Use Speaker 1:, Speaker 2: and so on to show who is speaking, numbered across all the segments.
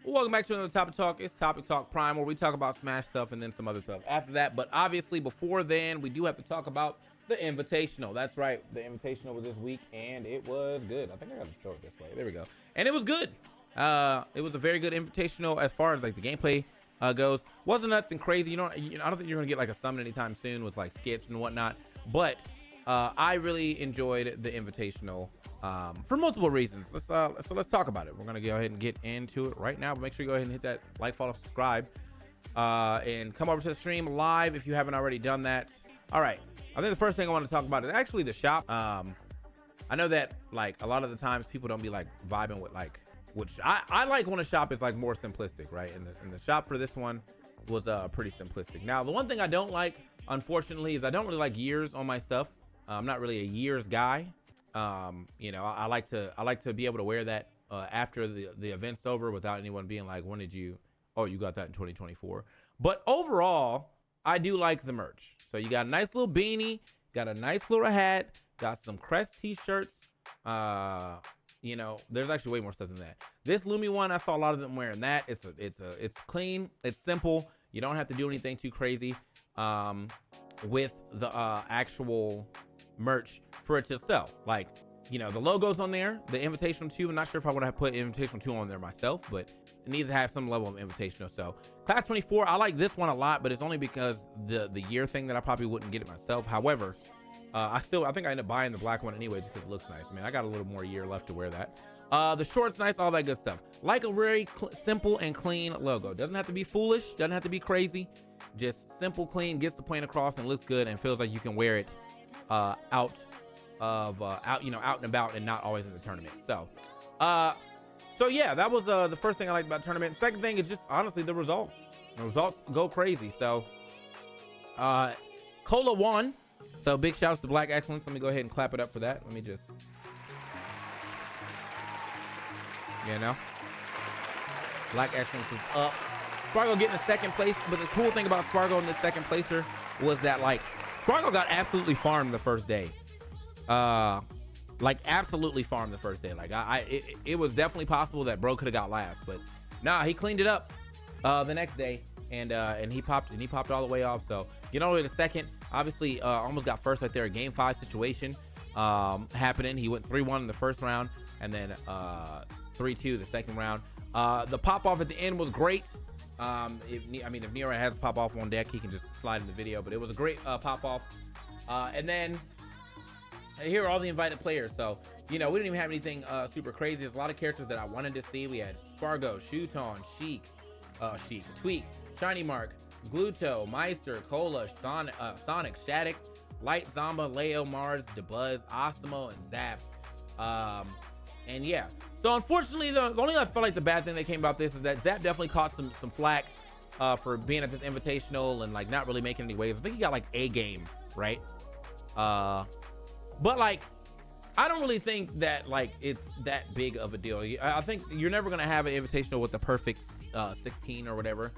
Speaker 1: Welcome back to another Topic Talk. It's Topic Talk Prime, where we talk about Smash stuff and then some other stuff after that. But obviously, before then, we do have to talk about the Invitational. That's right. The Invitational was this week, and it was good. I think I got to throw it this way. There we go. And it was good. It was a very good Invitational as far as like the gameplay goes. Wasn't nothing crazy. I don't think you're gonna get like a summon anytime soon with like skits and whatnot. But I really enjoyed the Invitational for multiple reasons. Let's talk about it. We're gonna go ahead and get into it right now. But make sure you go ahead and hit that like, follow, subscribe, and come over to the stream live if you haven't already done that. All right. I think the first thing I want to talk about is actually the shop. I know that like a lot of the times people don't be like vibing with like, which I like when a shop is like more simplistic, right? And the shop for this one was pretty simplistic. Now, the one thing I don't like, unfortunately, is I don't really like years on my stuff. I'm not really a years guy. I like to be able to wear that after the event's over without anyone being like, when did you, oh, you got that in 2024. But overall, I do like the merch. So you got a nice little beanie, got a nice little hat, got some Crest t-shirts. There's actually way more stuff than that. This Lumi one, I saw a lot of them wearing that. It's clean, it's simple. You don't have to do anything too crazy with the actual merch for it to sell. Like, the logo's on there, the Invitational 2. I'm not sure if I want to put Invitational 2 on there myself, but it needs to have some level of Invitational. So Class 24, I like this one a lot, but it's only because the year thing that I probably wouldn't get it myself. However, I think I ended up buying the black one anyway, just because it looks nice. I mean, I got a little more year left to wear that. The shorts nice, all that good stuff. Like a very simple and clean logo. Doesn't have to be foolish, doesn't have to be crazy. Just simple, clean, gets the point across and looks good and feels like you can wear it out and about and not always in the tournament. So yeah, that was the first thing I liked about the tournament. Second thing is just honestly the results. The results go crazy. So Cola won. So big shouts to Black Excellence. Let me go ahead and clap it up for that. Let me just, Black Excellence is up. Spargo getting a second place. But the cool thing about Spargo in this second placer was that like Spargo got absolutely farmed the first day. Absolutely farmed the first day. Like it was definitely possible that bro could have got last, but nah, he cleaned it up the next day and he popped all the way off. So get all the way to second. Obviously, almost got first right there. A game 5 situation happening. He went 3-1 in the first round and then 3-2 the second round. The pop off at the end was great. If Nero has a pop off on deck, he can just slide in the video. But it was a great pop off. And then here are all the invited players. So we didn't even have anything super crazy. There's a lot of characters that I wanted to see. We had Spargo, Shuton, Sheik, Tweak, Shiny Mark, Gluto, Meister, Cola, Sonic, Shattuck, Light, Zamba, Leo, Mars, DeBuzz, Osimo, and Zap. And yeah, so unfortunately, the only I felt like the bad thing that came about this is that Zap definitely caught some flack for being at this Invitational and like not really making any waves. I think he got like a game, right? But like, I don't really think that like it's that big of a deal. I think you're never gonna have an Invitational with the perfect 16 or whatever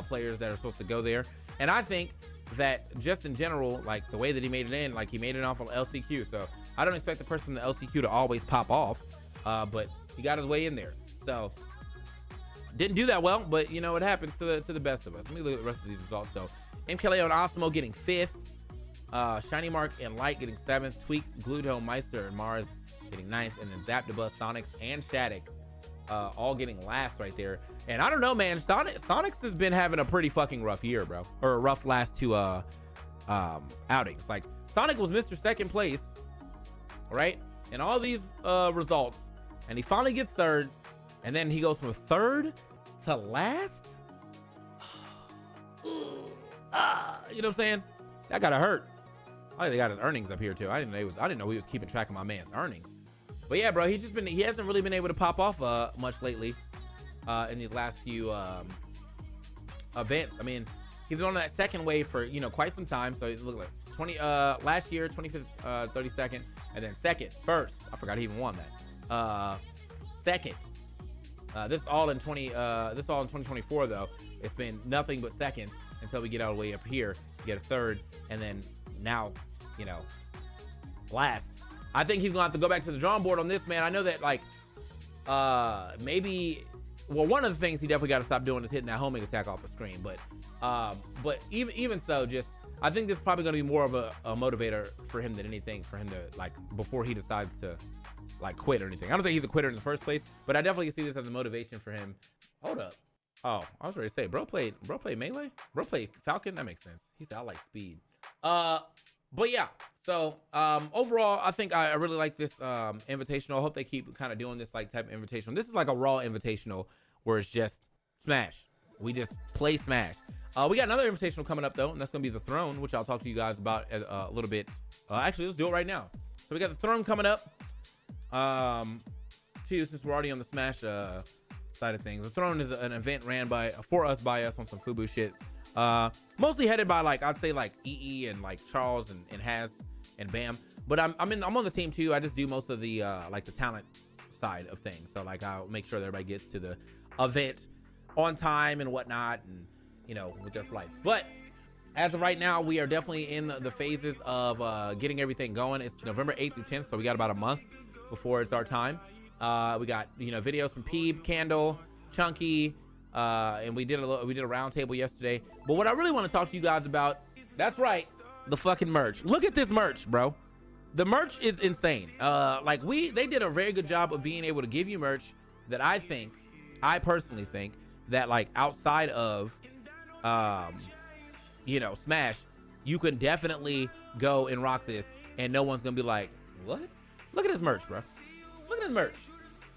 Speaker 1: players that are supposed to go there. And I think that just in general, like the way that he made it in, like he made it off of LCQ. So I don't expect the person in the LCQ to always pop off, but he got his way in there. So didn't do that well, but it happens to the best of us. Let me look at the rest of these results. So MKLeo and Osimo getting 5th. Shiny Mark and Light getting 7th, Tweak, Gluto, Meister, and Mars getting 9th, and then Zap, DeBuzz, Sonics, and Shattuck all getting last right there. And I don't know, man, Sonics has been having a pretty fucking rough year, bro, or a rough last 2 outings. Like Sonic was Mr. Second Place, right, in all these results, and he finally gets 3rd, and then he goes from 3rd to last. You know what I'm saying? That gotta hurt. I think they got his earnings up here too. I didn't know he was keeping track of my man's earnings. But yeah, bro, he hasn't really been able to pop off much lately in these last few events. I mean, he's been on that second wave for quite some time. So he's looking like 20 last year, 25th, 32nd, and then second, first. I forgot he even won that. Second. This all in 2024 though. It's been nothing but seconds until we get all the way up here, get a 3rd, and then now, last. I think he's gonna have to go back to the drawing board on this, man. I know that like maybe well, one of the things he definitely got to stop doing is hitting that homing attack off the screen. But even so, just I think this is probably going to be more of a motivator for him than anything for him to like before he decides to like quit or anything. I don't think he's a quitter in the first place, but I definitely see this as a motivation for him. Hold up. Oh, I was ready to say, bro played melee? Bro played Falcon? That makes sense. He said, I like speed. But yeah, so overall, I think I really like this invitational. I hope they keep kind of doing this like type of invitational. This is like a raw invitational where it's just Smash. We just play Smash. We got another invitational coming up though, and that's gonna be the Throne, which I'll talk to you guys about a little bit. Actually, let's do it right now. So we got the Throne coming up. Since we're already on the Smash side of things, the Throne is an event ran by us on some FUBU shit. Mostly headed by like I'd say like EE and like Charles and Haz and Bam. But I'm on the team too. I just do most of the like the talent side of things. So like I'll make sure that everybody gets to the event on time and whatnot, and you know, with their flights. But as of right now, we are definitely in the phases of getting everything going. It's November 8th through 10th, so we got about a month before it's our time. We got, you know, videos from Peeb, Candle, Chunky, and we did a roundtable yesterday. But what I really want to talk to you guys about, that's right, the fucking merch. Look at this merch, bro. The merch is insane. Like they did a very good job of being able to give you merch that I personally think that like outside of you know, Smash, you can definitely go and rock this and no one's gonna be like, what? Look at this merch, bro. Look at this merch.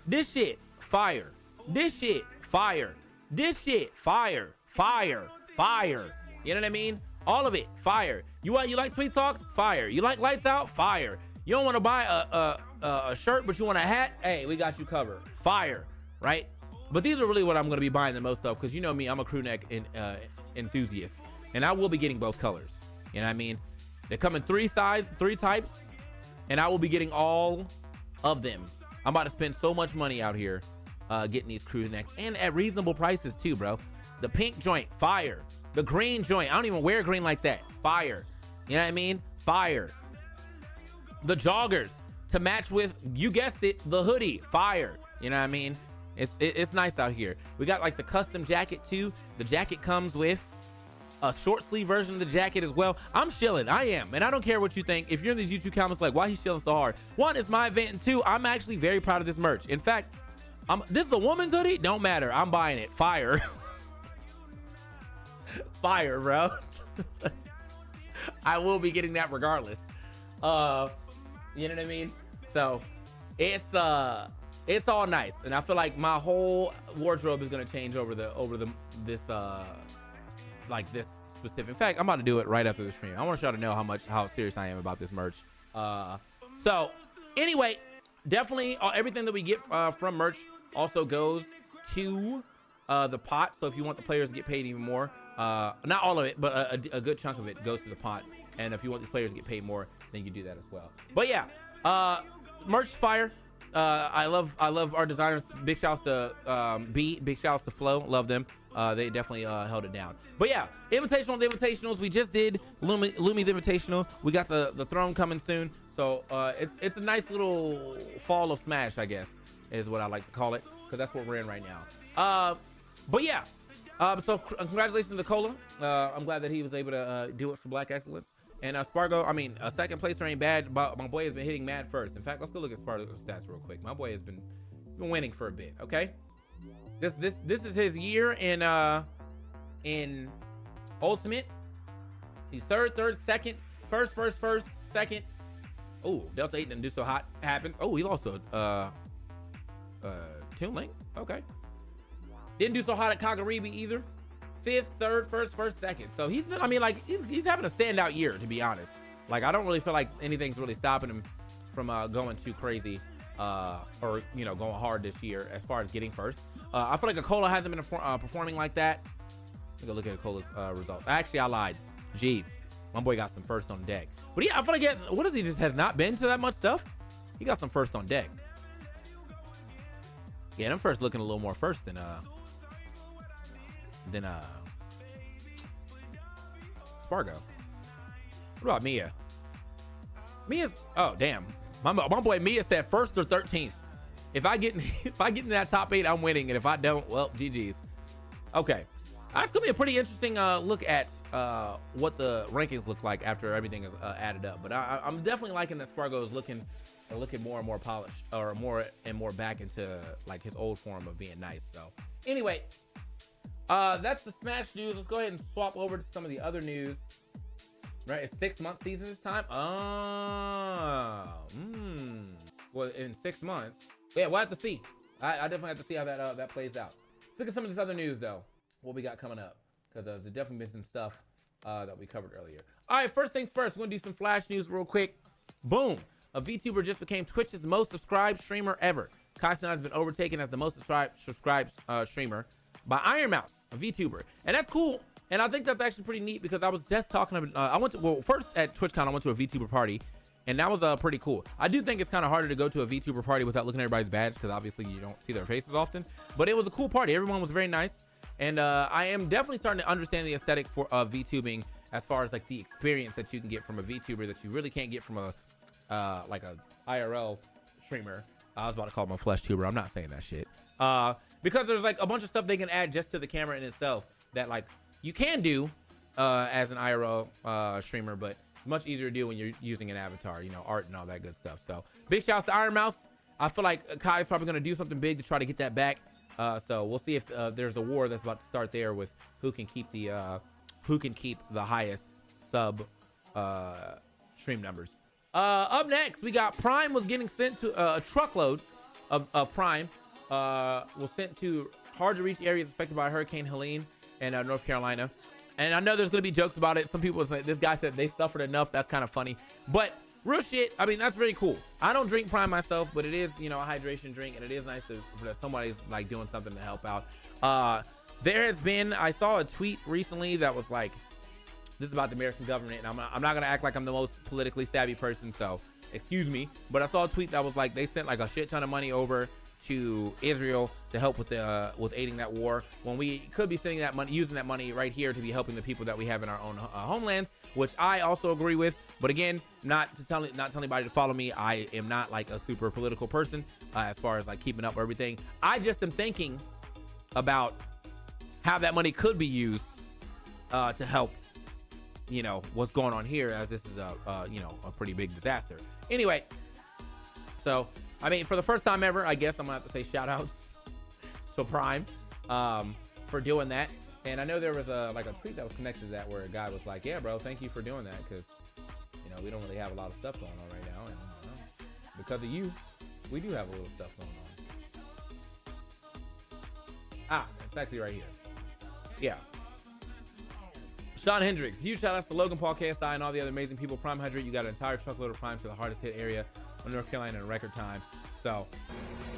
Speaker 1: This shit fire. This shit fire. This shit fire. Fire. Fire. You know what I mean? All of it fire. You like Tweet Talks? Fire. You like Lights Out? Fire. You don't want to buy a shirt but you want a hat? Hey, we got you covered. Fire. Right? But these are really what I'm going to be buying the most of, because you know me, I'm a crew neck enthusiast, and I will be getting both colors. You know what I mean? They come in three types, and I will be getting all of them. I'm about to spend so much money out here getting these crew necks, and at reasonable prices too, bro. The pink joint, fire. The green joint, I don't even wear green like that. Fire. You know what I mean? Fire. The joggers to match with, you guessed it, the hoodie. Fire. You know what I mean? It's nice out here. We got like the custom jacket too. The jacket comes with a short sleeve version of the jacket as well. I'm chilling. I am. And I don't care what you think. If you're in these YouTube comments like, why he's chilling so hard? One, it's my event. And two, I'm actually very proud of this merch. In fact, this is a woman's hoodie. Don't matter. I'm buying it. Fire. Fire, bro. I will be getting that regardless. You know what I mean? So it's all nice, and I feel like my whole wardrobe is gonna change over this specific. In fact, I'm about to do it right after the stream. I want y'all to know how serious I am about this merch. So anyway, definitely everything that we get from merch also goes to the pot. So if you want the players to get paid even more, not all of it, but a good chunk of it goes to the pot. And if you want the players to get paid more, then you can do that as well. But yeah, merch fire. I love our designers. Big shouts to B, big shouts to Flo, love them. They definitely held it down. But yeah, invitationals, we just did Lumi's invitational. We got the Throne coming soon, so it's a nice little fall of Smash, I guess is what I like to call it, because that's what we're in right now. But yeah, so congratulations to Cola. I'm glad that he was able to do it for Black Excellence. And Spargo, I mean, a second placer ain't bad, but my boy has been hitting mad first. In fact, let's go look at Spargo's stats real quick. My boy has been winning for a bit. Okay, this is his year in Ultimate. He's third, second, first, second. Oh, Delta 8 didn't do so hot. Happens. Oh, he lost to Toon Link. Okay, didn't do so hot at Kagaribi either. Fifth, third, first, second. So he's been, I mean, like he's having a standout year, to be honest. Like I don't really feel like anything's really stopping him from going too crazy or you know, going hard this year as far as getting first. I feel like Akola hasn't been performing like that. Let me go look at Akola's results. Actually, I lied. Jeez, my boy got some first on deck. But yeah, I feel like what is he, just has not been to that much stuff. He got some first on deck. Yeah, them first looking a little more first than Spargo. What about Mia? Mia's, oh damn, my boy Mia said first or 13th. If I get in that top 8, I'm winning, and if I don't, well, GG's. Okay, that's gonna be a pretty interesting look at what the rankings look like after everything is added up. But I'm definitely liking that Spargo is looking more and more polished, or more and more back into like his old form of being nice. So anyway, that's the Smash news. Let's go ahead and swap over to some of the other news. Right, it's 6-month season this time. Well, in 6 months. Yeah, we'll have to see. I definitely have to see how that plays out. Let's look at some of this other news though. What we got coming up, because there's definitely been some stuff that we covered earlier. All right, first things first, we're gonna do some Flash news real quick. Boom! A VTuber just became Twitch's most subscribed streamer ever. Kaisen has been overtaken as the most subscribed streamer by Iron Mouse, a VTuber, and that's cool. And I think that's actually pretty neat, because I was just talking about, first at TwitchCon, I went to a VTuber party, and that was pretty cool. I do think it's kind of harder to go to a VTuber party without looking at everybody's badge, because obviously you don't see their faces often, but it was a cool party. Everyone was very nice. And I am definitely starting to understand the aesthetic of VTubing, as far as like the experience that you can get from a VTuber that you really can't get from a like a IRL streamer. I was about to call him a flesh tuber. I'm not saying that shit. Because there's like a bunch of stuff they can add just to the camera in itself that like you can do as an IRL streamer, but much easier to do when you're using an avatar, you know, art and all that good stuff. So big shouts to Iron Mouse. I feel like Kai is probably going to do something big to try to get that back. So we'll see if there's a war that's about to start there with who can keep the highest sub stream numbers. Up next, we got Prime was getting sent to a truckload of Prime was sent to hard to reach areas affected by Hurricane Helene in North Carolina. And I know there's gonna be jokes about it. Some people say this guy said they suffered enough. That's kind of funny, but real shit. I mean, that's very cool. I don't drink Prime myself, but it is, you know, a hydration drink, and it is nice that somebody's like doing something to help out. There has been, I saw a tweet recently that was like, this is about the American government, and I'm not gonna act like I'm the most politically savvy person, so excuse me, but I saw a tweet that was like they sent like a shit ton of money over to Israel to help with aiding that war, when we could be sending that money, using that money right here to be helping the people that we have in our own homelands, which I also agree with. But again, not to tell anybody to follow me. I am not like a super political person as far as like keeping up everything. I just am thinking about how that money could be used to help, you know, what's going on here, as this is you know, a pretty big disaster. Anyway, so I mean, for the first time ever, I guess I'm gonna have to say shout outs to Prime for doing that. And I know there was a tweet that was connected to that where a guy was like, yeah, bro, thank you for doing that, because, you know, we don't really have a lot of stuff going on right now, and you know, because of you, we do have a little stuff going on. It's actually right here. Yeah. Sean Hendricks, huge shout outs to Logan Paul, KSI, and all the other amazing people. Prime Hydrate, you got an entire truckload of Prime to the hardest hit area of North Carolina in record time. So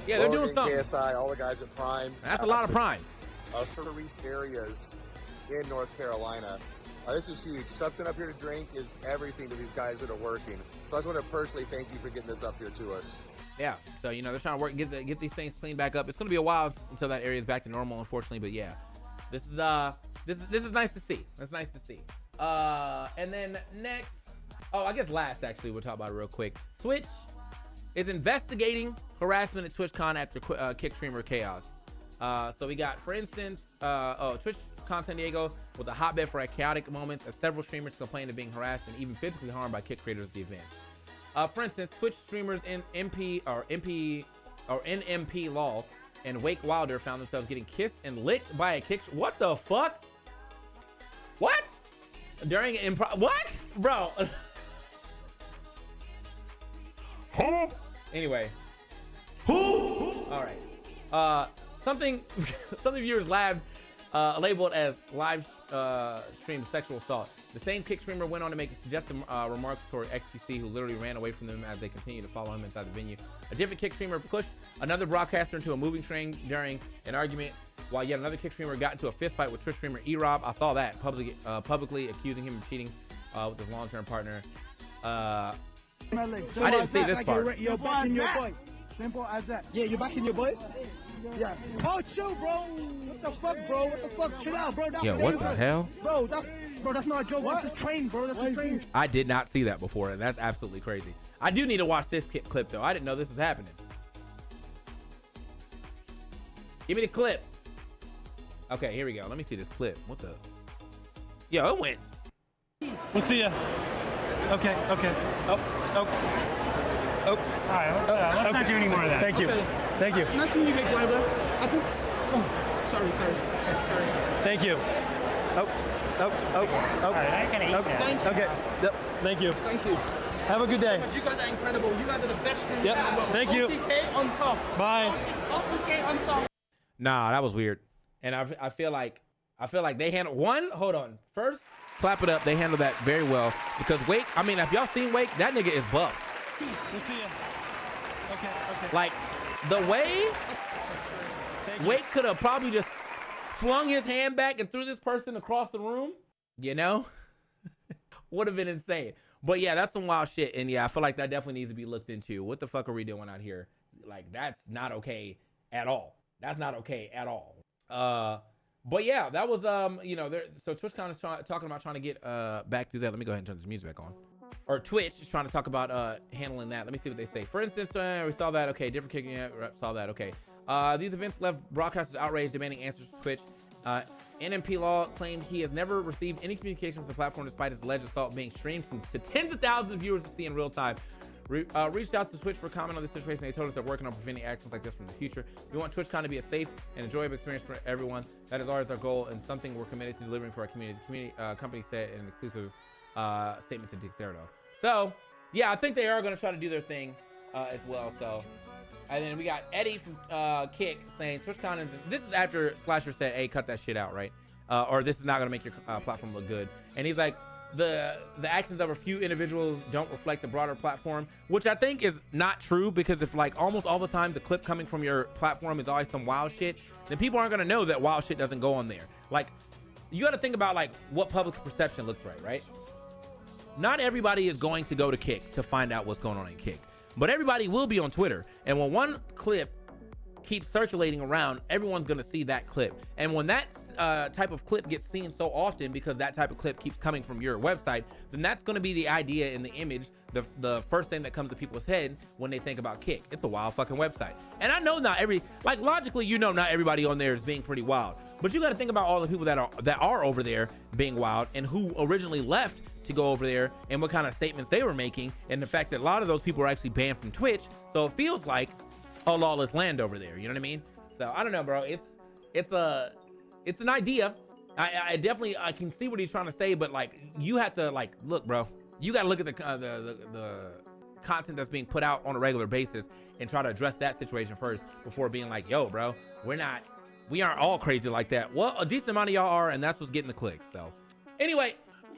Speaker 1: yeah, they're doing something.
Speaker 2: KSI, all the guys at Prime.
Speaker 1: That's a lot of Prime.
Speaker 2: For the reach areas in North Carolina. This is huge. Something up here to drink is everything to these guys that are working. So I just want to personally thank you for getting this up here to us.
Speaker 1: Yeah, so you know, they're trying to work, get these things cleaned back up. It's going to be a while until that area is back to normal, unfortunately, but yeah, this is nice to see. That's nice to see. And then next, I guess last, actually, we'll talk about it real quick. Twitch is investigating harassment at TwitchCon after kick streamer chaos. So we got, for instance, TwitchCon San Diego was a hotbed for chaotic moments, as several streamers complained of being harassed and even physically harmed by kick creators at the event. For instance, Twitch streamers in NMP Law and Wake Wilder found themselves getting kissed and licked by a kick. What the fuck? What? During what? Bro. Huh? Anyway. Who? All right. Something viewers labeled as live stream sexual assault. The same kick streamer went on to make suggestive remarks toward XTC, who literally ran away from them as they continued to follow him inside the venue. A different kick streamer pushed another broadcaster into a moving train during an argument, while yet another kick streamer got into a fist fight with Twitch streamer E-Rob. I saw that, publicly accusing him of cheating with his long-term partner. I didn't see this part.
Speaker 3: You're backing your boy. Simple as that. Yeah, you're backing your boy? Yeah. Oh, chill, bro. What the fuck, bro? What the fuck? Chill out, bro.
Speaker 1: Yeah, what the hell?
Speaker 3: Bro, that's not a joke. That's a train, bro. That's a train.
Speaker 1: I did not see that before, and that's absolutely crazy. I do need to watch this clip, though. I didn't know this was happening. Give me the clip. Okay, here we go. Let me see this clip. What the? Yo, it went.
Speaker 4: We'll see ya. Okay. Oh. All right, let's not do any more of that. Thank you.
Speaker 3: Okay.
Speaker 4: Thank you.
Speaker 3: Nice to meet you, big brother. I think. Oh, sorry.
Speaker 4: Thank you. Oh. All right, I ain't gonna eat that.
Speaker 3: Thank you.
Speaker 4: Okay. Yep. Thank you.
Speaker 3: Thank you.
Speaker 4: Have a good day.
Speaker 3: You guys are incredible. You guys are the best streamers
Speaker 4: Yep.
Speaker 3: in the world.
Speaker 4: Thank you.
Speaker 3: OTK on top.
Speaker 4: Bye.
Speaker 3: OTK on top.
Speaker 1: Nah, that was weird. And I feel like they handled one. Hold on. First, clap it up. They handled that very well because Wake. I mean, if y'all seen Wake, that nigga is buff.
Speaker 4: We'll see ya. Okay.
Speaker 1: Like the way Wake could have probably just flung his hand back and threw this person across the room, you know, would have been insane. But yeah, that's some wild shit. And yeah, I feel like that definitely needs to be looked into. What the fuck are we doing out here? Like, that's not okay at all. That's not okay at all. But yeah, that was, you know, so TwitchCon is talking about trying to get back through that. Let me go ahead and turn this music back on. Or Twitch is trying to talk about handling that. Let me see what they say. For instance, we saw that. Okay, different kicking. Yeah, saw that. Okay. These events left broadcasters outraged, demanding answers to Twitch. NMP Law claimed he has never received any communication from the platform despite his alleged assault being streamed to tens of thousands of viewers to see in real time. Reached out to Twitch for comment on this situation. They told us they're working on preventing actions like this from the future. We want TwitchCon to be a safe and enjoyable experience for everyone. That is always our goal and something we're committed to delivering for our community. The community company said in an exclusive statement to Dixerto. So yeah, I think they are going to try to do their thing as well. So, and then we got Eddie from Kick saying TwitchCon is, this is after Slasher said, hey, cut that shit out, right? Or this is not going to make your platform look good. And he's like, the actions of a few individuals don't reflect the broader platform, which I think is not true, because if like almost all the time the clip coming from your platform is always some wild shit, then people aren't going to know that wild shit doesn't go on there. Like, you got to think about like what public perception looks like, right? Not everybody is going to go to Kick to find out what's going on in Kick, but everybody will be on Twitter. And when one clip keeps circulating around, everyone's going to see that clip. And when that type of clip gets seen so often, because that type of clip keeps coming from your website, then that's going to be the idea and the image, the first thing that comes to people's head when they think about Kick. It's a wild fucking website. And I know not logically, you know, not everybody on there is being pretty wild, but you got to think about all the people that are over there being wild and who originally left to go over there and what kind of statements they were making, and the fact that a lot of those people are actually banned from Twitch. So it feels like a lawless land over there, you know what I mean? So I don't know, bro. It's an idea. I definitely can see what he's trying to say, but like, you have to like look, bro. You got to look at the content that's being put out on a regular basis and try to address that situation first before being like, yo, bro, we aren't all crazy like that. Well, a decent amount of y'all are, and that's what's getting the clicks. So anyway,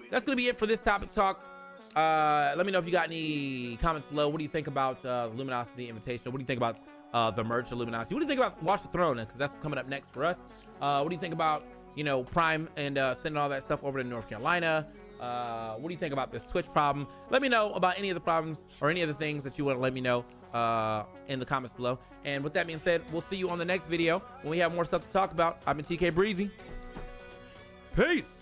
Speaker 1: that's gonna be it for this topic talk. Let me know if you got any comments below. What do you think about Luminosity Invitational? What do you think about the merch of Luminosity? What do you think about Watch the Throne? Because that's coming up next for us. What do you think about, you know, Prime and sending all that stuff over to North Carolina? What do you think about this Twitch problem? Let me know about any of the problems or any of the things that you want to let me know in the comments below. And with that being said, we'll see you on the next video when we have more stuff to talk about. I've been TK Breezy. Peace.